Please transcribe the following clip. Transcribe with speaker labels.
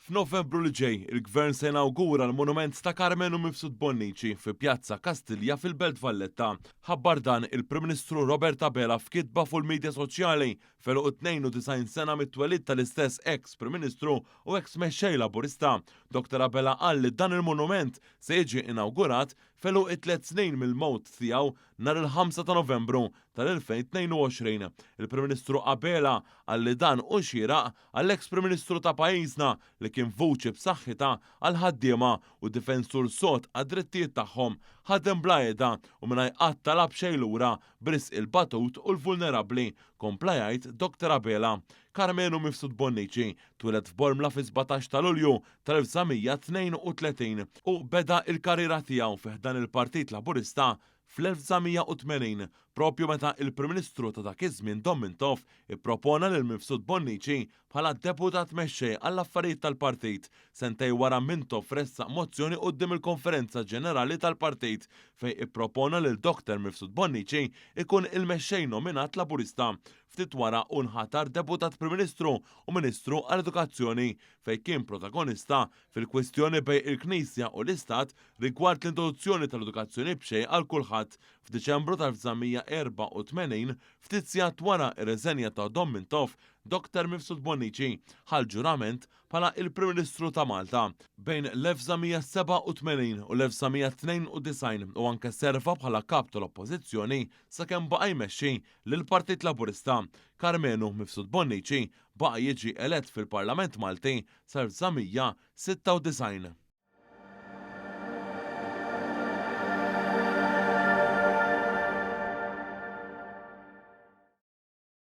Speaker 1: F'Novembru li ġej, il-Gvern se inawgura l-monument ta' Carmenu Mifsud Bonnici fi Pjazza Kastilja fil-Belt Valletta. Ħabbar dan il-Prim Ministru Robert Abela f'kitba fuq il-medja soċjali feluq 92 sena mit-twelid tal-istess ex-Prim Ministru u ex-mexxej Laburista. Dr. Abela qal li dan il-monument se jiġi inawgurat feluq 3 snin mill-mowt tiegħu nhar il-5 ta' Novembru tal-2022. Il-Prim Ministru Abela qal li dan hu xieraq għall-ex-Prim Ministru ta' pajjiżna li kien vuċi b'saħħitha għal ħaddiema u difensur sod għad-drittijiet tagħhom, ħadem bla għeda u mingħajr qatt talab xejn lura b'risq il-batut u l-vulnerabbli, kompla jgħid Dr. Abela. Carmenu Mifsud Bonnici tweled f'Bormla fi 17 ta' Lulju tal-1932 u beda il-karriera tiegħu fih dan il-Partit Laburista fl-1980, propju meta il-Prim Ministru ta' dak iż-żmien Domintov ippropona lil Mifsud Bonnici bħala deputat mexxej għall-affarijiet tal-partit. Sentej wara Mintov ressaq mozzjoni quddiem il-Konferenza Ġenerali tal-Partit fejn ippropona lil Dr. Mifsud Bonnici ikun il-mexxej nominat Laburista. Ftit wara nħatar deputat Prim Ministru u Ministru għall-Edukazzjoni fejn kien protagonista fil-kwestjoni bejn il-Knisja u l-Istat rigward l-introduzzjoni tal-edukazzjoni b'xejn għal kulħadd. F'Diċembru tal-1984, ftit sigħat wara ir-reżenja ta' Domintov, Dr. Mifsud Bonnici ħal ġurament bħala il-Prim Ministru ta' Malta bejn l-1987 u l-1992 u anke serva bħala kap tal-Oppożizzjoni sakemm baqa' jmexxi lill-Partit Laburista. Carmenu Mifsud Bonnici baqa' jiġi elett fil-Parlament Malti sal-1996.